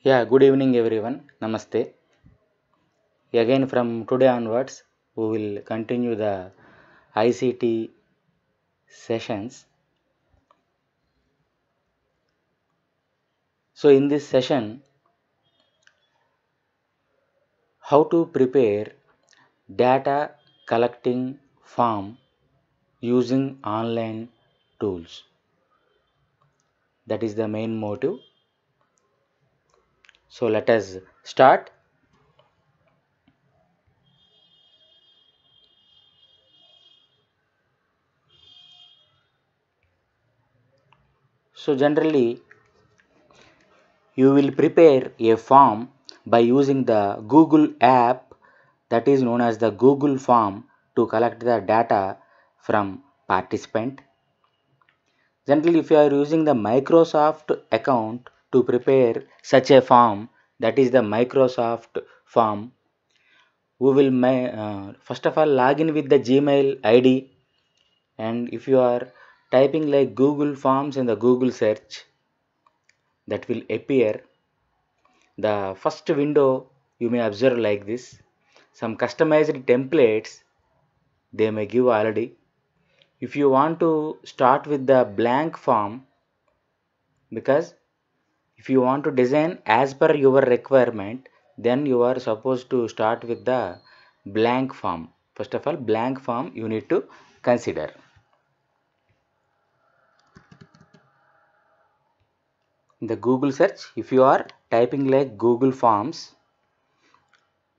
Yeah, good evening everyone. Namaste. Again from today onwards, we will continue the ICT sessions. So in this session, how to prepare data collecting form using online tools. That is the main motive. So let us start. So generally, you will prepare a form by using the Google app that is known as the Google Form to collect the data from participant. Generally, if you are using the Microsoft account to prepare such a form, that is the Microsoft form, we will first of all log in with the Gmail ID, and if you are typing like Google Forms in the Google search, that will appear. The first window you may observe like this. Some customized templates they may give already. If you want to start with the blank form, because if you want to design as per your requirement, then you are supposed to start with the blank form. First of all, blank form you need to consider. In the Google search, if you are typing like Google Forms,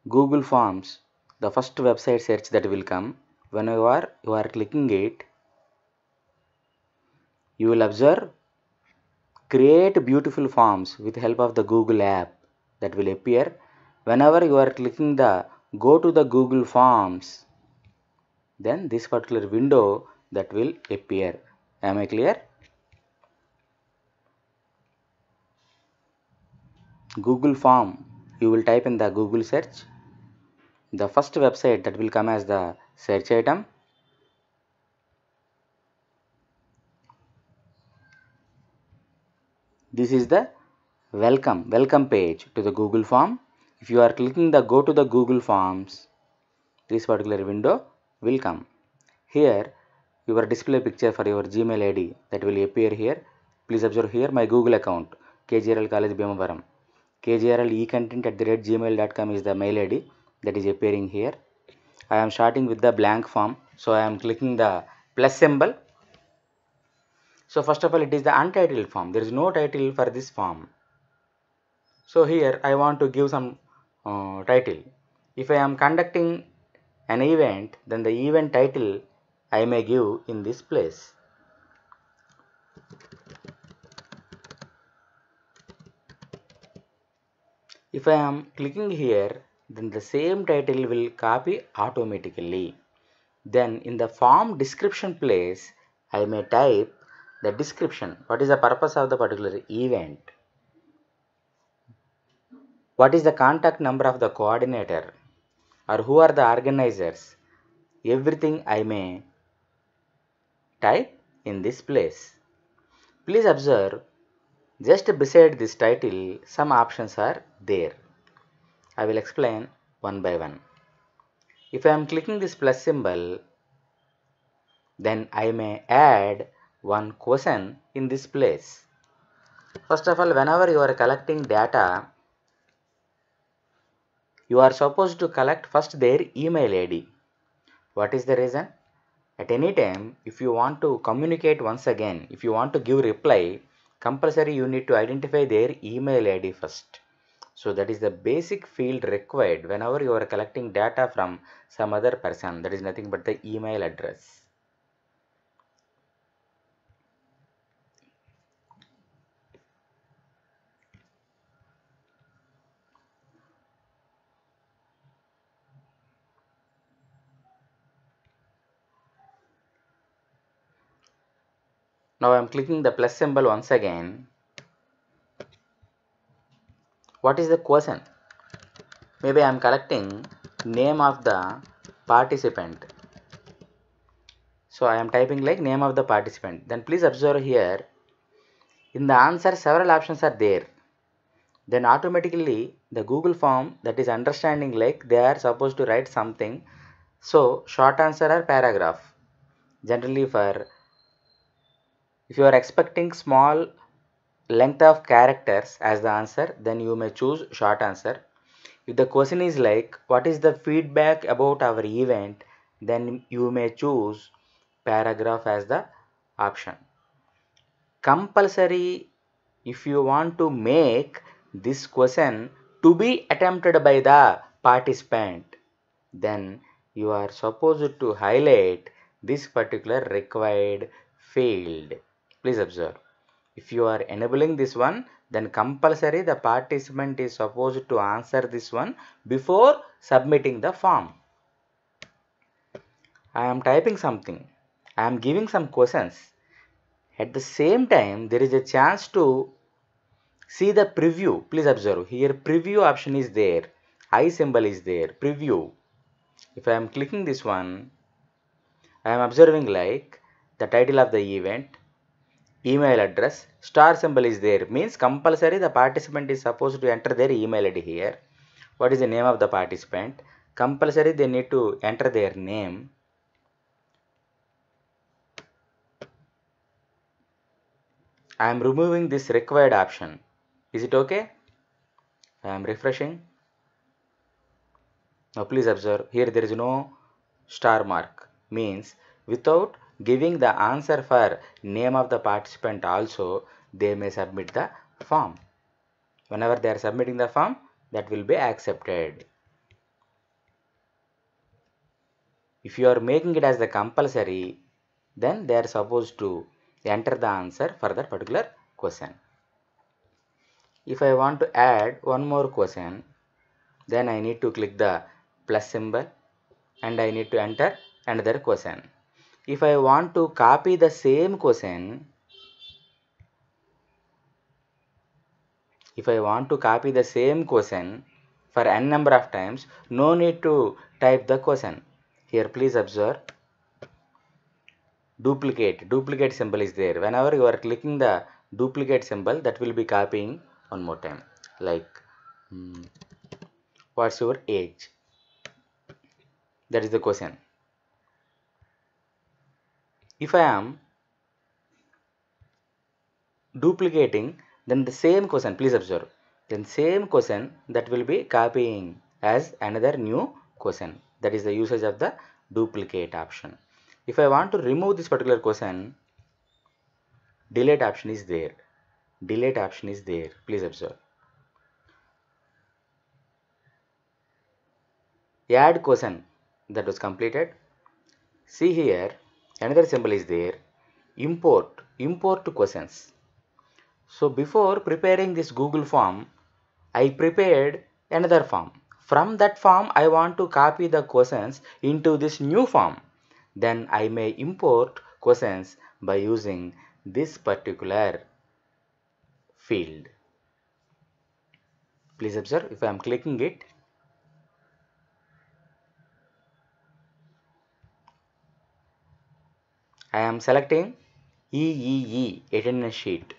the first website search that will come. When you are clicking it, you will observe create beautiful forms with help of the Google app that will appear. Whenever you are clicking the go to the Google Forms, then this particular window that will appear. Am I clear? Google Form, you will type in the Google search. The first website that will come as the search item. This is the welcome page to the Google Form. If you are clicking the go to the Google Forms, this particular window will come. Here your display picture for your Gmail ID that will appear here. Please observe here my Google account KGRL College Bhimavaram. KGRLecontent@gmail.com is the mail ID that is appearing here. I am starting with the blank form, so I am clicking the plus symbol. So first of all, it is the untitled form. There is no title for this form. So here I want to give some title. If I am conducting an event, then the event title I may give in this place. If I am clicking here, then the same title will copy automatically. Then in the form description place, I may type the description. What is the purpose of the particular event? What is the contact number of the coordinator? Or who are the organizers? Everything I may type in this place. Please observe, just beside this title, some options are there. I will explain one by one. If I am clicking this plus symbol, then I may add one question in this place. First of all, whenever you are collecting data, you are supposed to collect first their email ID. What is the reason? At any time, if you want to communicate once again, if you want to give reply, compulsory you need to identify their email ID first. So that is the basic field required whenever you are collecting data from some other person. That is nothing but the email address. Now I am clicking the plus symbol once again. What is the question? Maybe I am collecting name of the participant. So I am typing like name of the participant. Then please observe here, in the answer several options are there. then automatically the Google form that is understanding like they are supposed to write something. So short answer or paragraph. Generally for if you are expecting small length of characters as the answer, then you may choose short answer. If the question is like what is the feedback about our event, then you may choose paragraph as the option. Compulsory if you want to make this question to be attempted by the participant, then you are supposed to highlight this particular required field. Please observe. If you are enabling this one, then compulsory the participant is supposed to answer this one before submitting the form. I am typing something. I am giving some questions. At the same time, there is a chance to see the preview. Please observe here preview option is there. I symbol is there. Preview. If I am clicking this one, I am observing like the title of the event, email address, star symbol is there. Means compulsory the participant is supposed to enter their email ID here. What is the name of the participant? Compulsory they need to enter their name. I am removing this required option. Is it okay? I am refreshing. Now please observe here there is no star mark, means without giving the answer for name of the participant also they may submit the form. Whenever they are submitting the form, that will be accepted. If you are making it as the compulsory, then they are supposed to enter the answer for that particular question. If I want to add one more question, then I need to click the plus symbol and I need to enter another question. If I want to copy the same question, for n number of times, no need to type the question. Here please observe duplicate symbol is there. Whenever you are clicking the duplicate symbol, that will be copying one more time. Like what's your age? That is the question. If I am duplicating, then the same question, please observe, then same question that will be copying as another new question. That is the usage of the duplicate option. If I want to remove this particular question, delete option is there. Please observe. Add question that was completed. See here another symbol is there. Import questions. So before preparing this Google form, I prepared another form. From that form, I want to copy the questions into this new form. Then I may import questions by using this particular field. Please observe if I am clicking it. I am selecting EEE attendance sheet.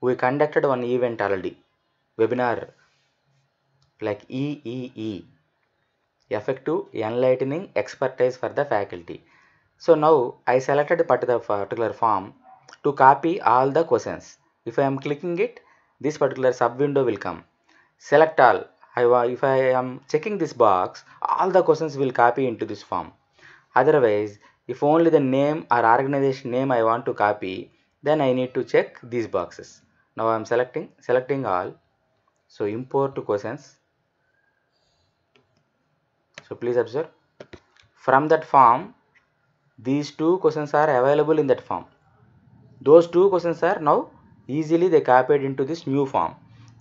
We conducted one event already, webinar like EEE, effective enlightening expertise for the faculty. So now I selected a particular form to copy all the questions. If I am clicking it, this particular sub window will come. Select all. If I am checking this box, all the questions will copy into this form. Otherwise, if only the name or organization name I want to copy, then I need to check these boxes. Now I am selecting all. So import questions. So please observe. From that form, these two questions are available in that form. Those two questions are now easily they copied into this new form.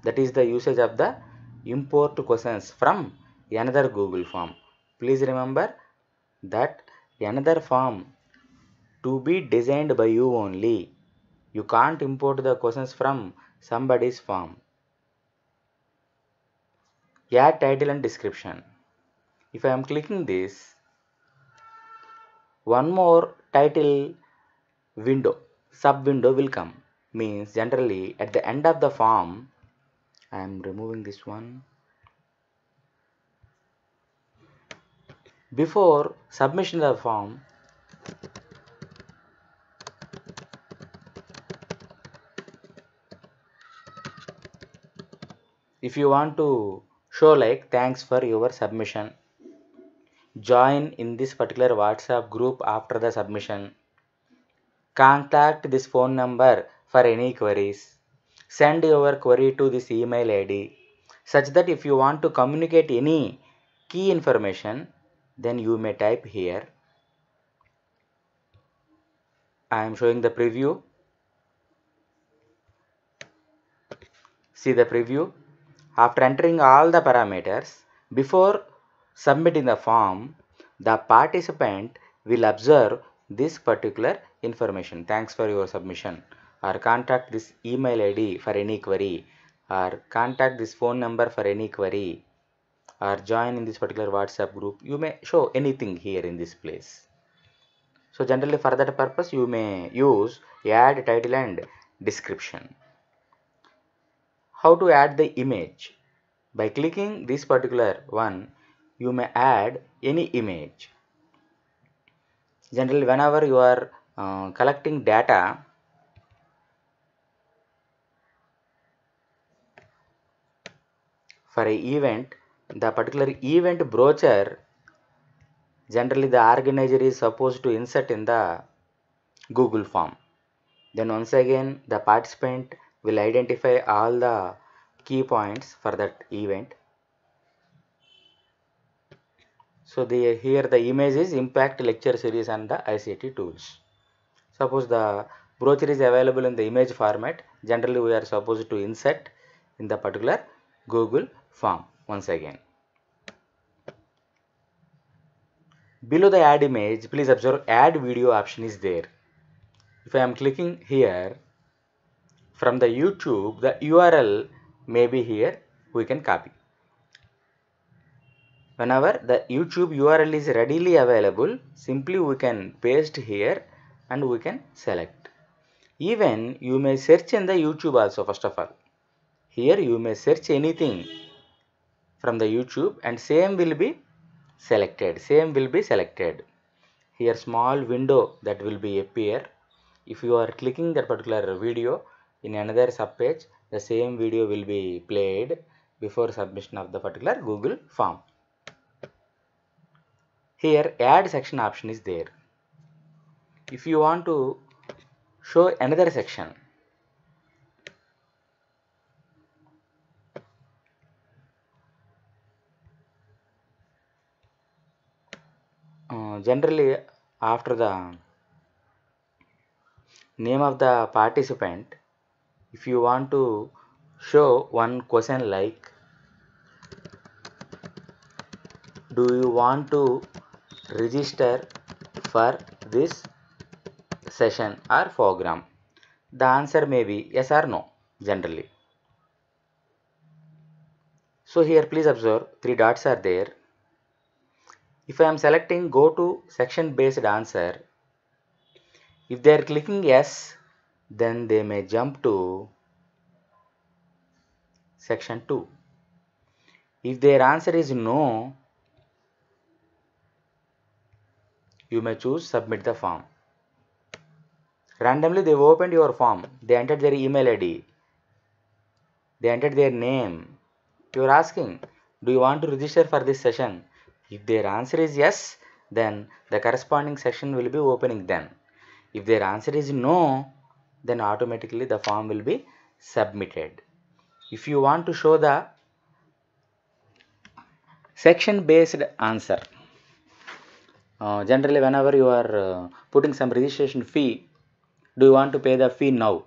That is the usage of the import questions from another Google form. Please remember that another form to be designed by you only. You can't import the questions from somebody's form. Add title and description. If I am clicking this, one more title window sub window will come. Means generally at the end of the form, I am removing this one. Before submission of the form, if you want to show like thanks for your submission, join in this particular WhatsApp group after the submission, contact this phone number for any queries, send your query to this email ID, such that if you want to communicate any key information, then you may type here. I am showing the preview. See the preview. After entering all the parameters, before submitting the form, the participant will observe this particular information. Thanks for your submission, or contact this email ID for any query, or contact this phone number for any query, or join in this particular WhatsApp group. You may show anything here in this place. So generally for that purpose you may use add title and description. How to add the image? By clicking this particular one, you may add any image. Generally whenever you are collecting data, for an event, the particular event brochure, generally the organizer is supposed to insert in the Google form. Then once again the participant will identify all the key points for that event. So here the image is Impact Lecture Series and the ICT tools. Suppose the brochure is available in the image format, generally we are supposed to insert in the particular Google form. Once again, below the add image, please observe add video option is there. If I am clicking here, from the YouTube, the URL may be here, we can copy. Whenever the YouTube URL is readily available, simply we can paste here and we can select. Even you may search in the YouTube also. First of all, here you may search anything from the YouTube and same will be selected. Here small window that will be appear. If you are clicking that particular video in another subpage, the same video will be played before submission of the particular Google form. Here add section option is there. If you want to show another section, generally after the name of the participant, if you want to show one question like, do you want to register for this session or program, the answer may be yes or no generally. So here please observe three dots are there. If I am selecting go to section based answer, if they are clicking yes, then they may jump to section 2. If their answer is no, you may choose submit the form. Randomly they opened your form, they entered their email ID, they entered their name. You are asking, do you want to register for this session? If their answer is yes, then the corresponding section will be opening then. If their answer is no, then automatically the form will be submitted. If you want to show the section based answer, generally whenever you are putting some registration fee, do you want to pay the fee now?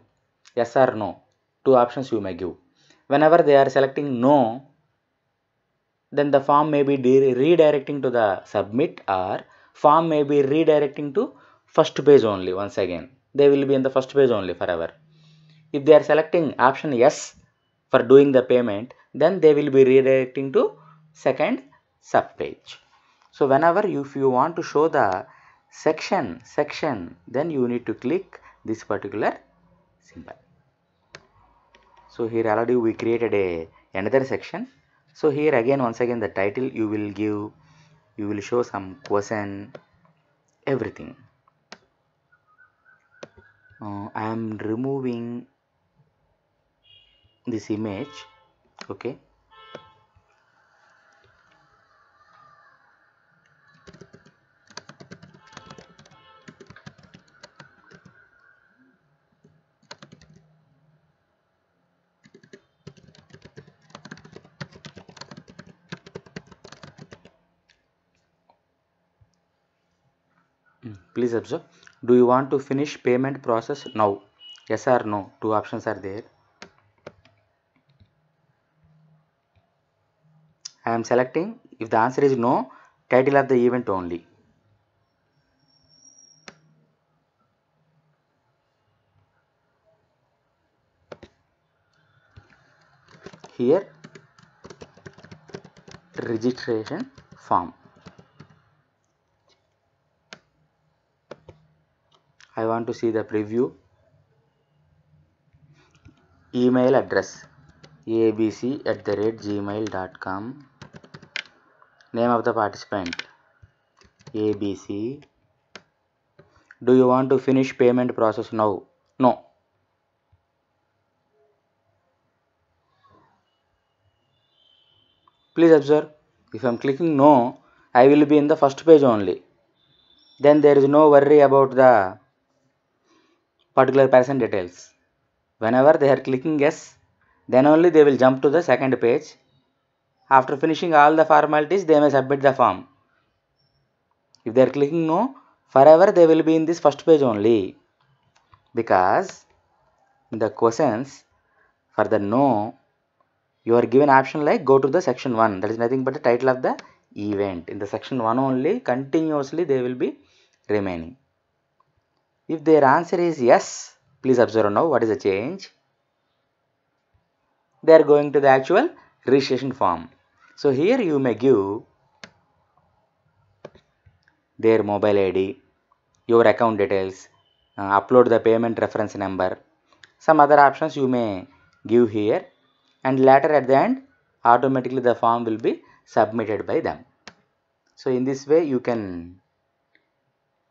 Yes or no? Two options you may give. Whenever they are selecting no, then the form may be redirecting to the submit, or form may be redirecting to first page only. Once again, they will be in the first page only forever. If they are selecting option yes for doing the payment, then they will be redirecting to second sub page. So whenever if you want to show the section, then you need to click this particular symbol. So here already we created another section. So here again, once again, the title you will show some question, everything. I am removing this image. Okay. Please observe. Do you want to finish payment process now? Yes or no? Two options are there. I am selecting. If the answer is no, title of the event only. Here, registration form. I want to see the preview. Email address abc@gmail.com. Name of the participant ABC. Do you want to finish payment process now? No. Please observe, if I am clicking no, I will be in the first page only. Then there is no worry about the particular person details. Whenever they are clicking yes, then only they will jump to the second page. After finishing all the formalities, they may submit the form. If they are clicking no, forever they will be in this first page only. Because in the questions for the no, you are given option like go to the section 1. That is nothing but the title of the event. In the section 1 only, continuously they will be remaining. If their answer is yes, please observe now what is the change. They are going to the actual registration form. So here you may give their mobile ID, your account details, upload the payment reference number. Some other options you may give here, and later at the end automatically the form will be submitted by them. So in this way you can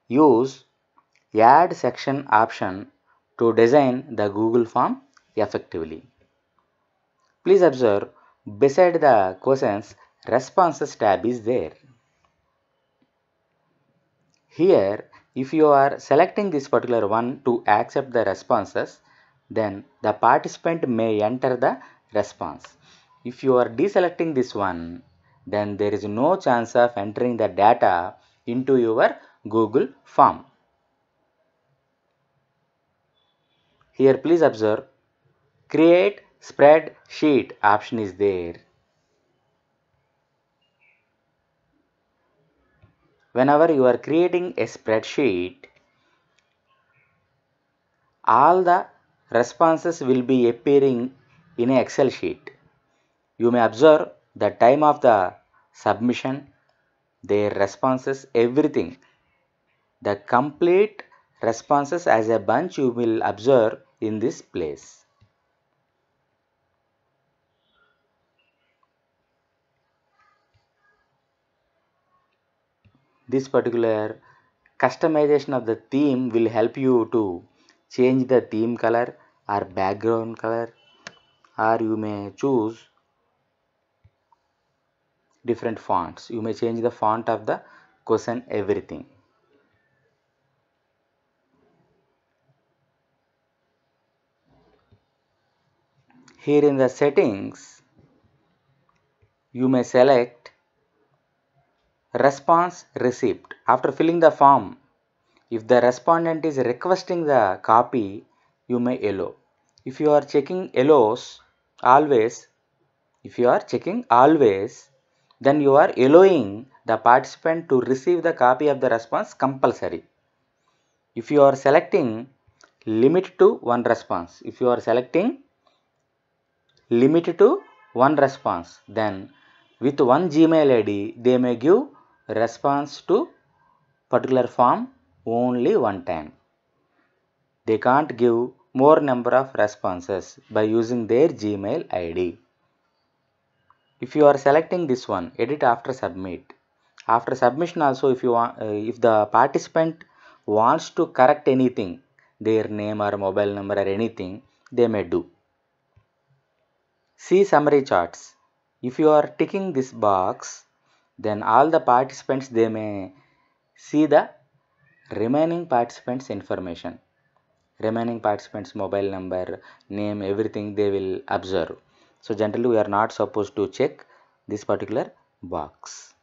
use add section option to design the Google form effectively. Please observe, beside the questions, responses tab is there. Here, if you are selecting this particular one to accept the responses, then the participant may enter the response. If you are deselecting this one, then there is no chance of entering the data into your Google form. Here please observe, create spreadsheet option is there. Whenever you are creating a spreadsheet, all the responses will be appearing in an Excel sheet. You may observe the time of the submission, their responses, everything. The complete responses as a bunch you will observe in this place. This particular customization of the theme will help you to change the theme color or background color, or you may choose different fonts. You may change the font of the question, everything. Here in the settings, you may select response receipt. After filling the form, if the respondent is requesting the copy, you may allow. If you are checking allows always, then you are allowing the participant to receive the copy of the response compulsory. If you are selecting limit to one response, then with one Gmail ID, they may give response to particular form only one time. They can't give more number of responses by using their Gmail ID. If you are selecting this one, edit after submit. After submission also, if the participant wants to correct anything, their name or mobile number or anything, they may do. See summary charts. If you are ticking this box, then all the participants, they may see the remaining participants information. Remaining participants mobile number, name, everything they will observe. So generally we are not supposed to check this particular box.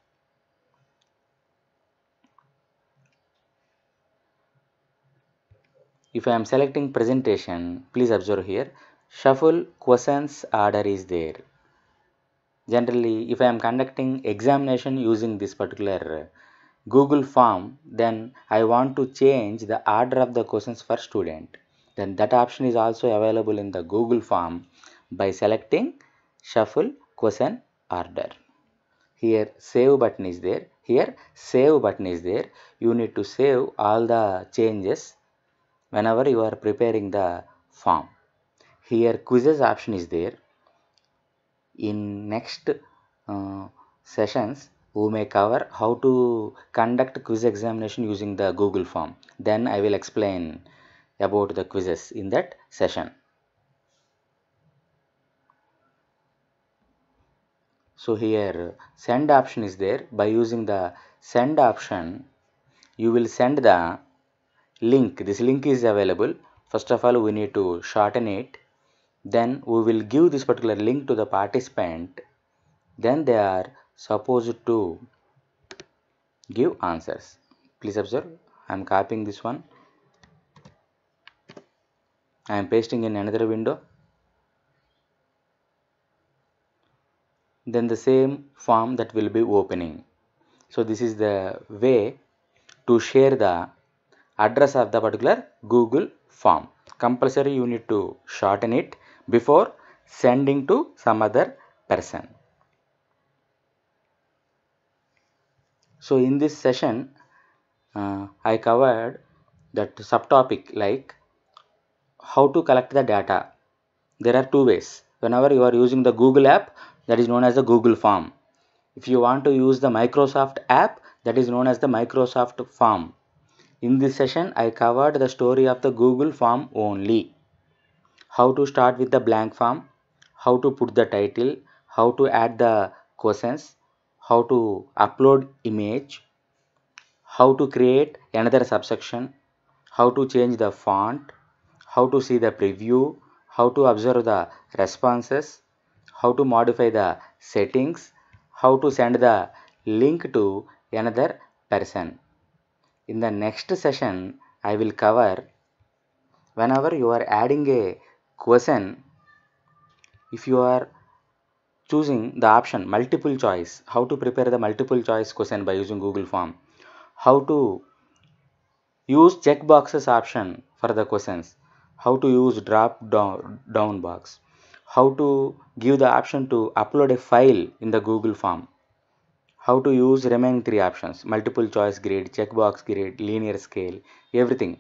If I am selecting presentation, please observe here, shuffle questions order is there. Generally, if I am conducting examination using this particular Google form, then I want to change the order of the questions for student. Then that option is also available in the Google form by selecting shuffle question order. Here save button is there. Here save button is there. You need to save all the changes whenever you are preparing the form. Here quizzes option is there. In next sessions, we may cover how to conduct quiz examination using the Google form. Then I will explain about the quizzes in that session. So here send option is there. By using the send option, you will send the link. This link is available. First of all, we need to shorten it. Then we will give this particular link to the participant. Then they are supposed to give answers. Please observe, I am copying this one. I am pasting in another window. Then the same form that will be opening. So this is the way to share the address of the particular Google form. Compulsory you need to shorten it before sending to some other person. So in this session, I covered that subtopic like how to collect the data. There are two ways. Whenever you are using the Google app, that is known as the Google form. If you want to use the Microsoft app, that is known as the Microsoft form. In this session, I covered the story of the Google form only. How to start with the blank form, how to put the title, how to add the questions, how to upload image, how to create another subsection, how to change the font, how to see the preview, how to observe the responses, how to modify the settings, how to send the link to another person. In the next session, I will cover whenever you are adding a question, if you are choosing the option multiple choice, how to prepare the multiple choice question by using Google form, how to use checkboxes option for the questions, how to use down box, how to give the option to upload a file in the Google form, how to use remaining three options, multiple choice grid, checkbox grid, linear scale, everything.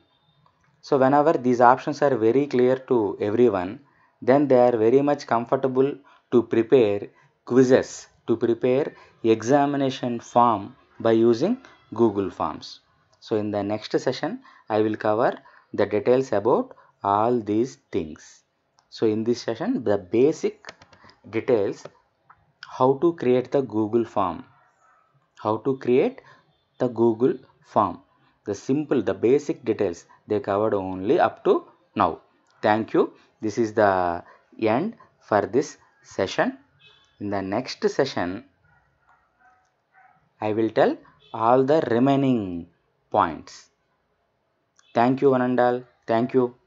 So whenever these options are very clear to everyone, then they are very much comfortable to prepare quizzes, to prepare examination form by using Google Forms. So in the next session, I will cover the details about all these things. So in this session, the basic details, how to create the Google form, how to create the Google form. The simple, the basic details they covered only up to now. Thank you. This is the end for this session. In the next session, I will tell all the remaining points. Thank you, one and all. Thank you.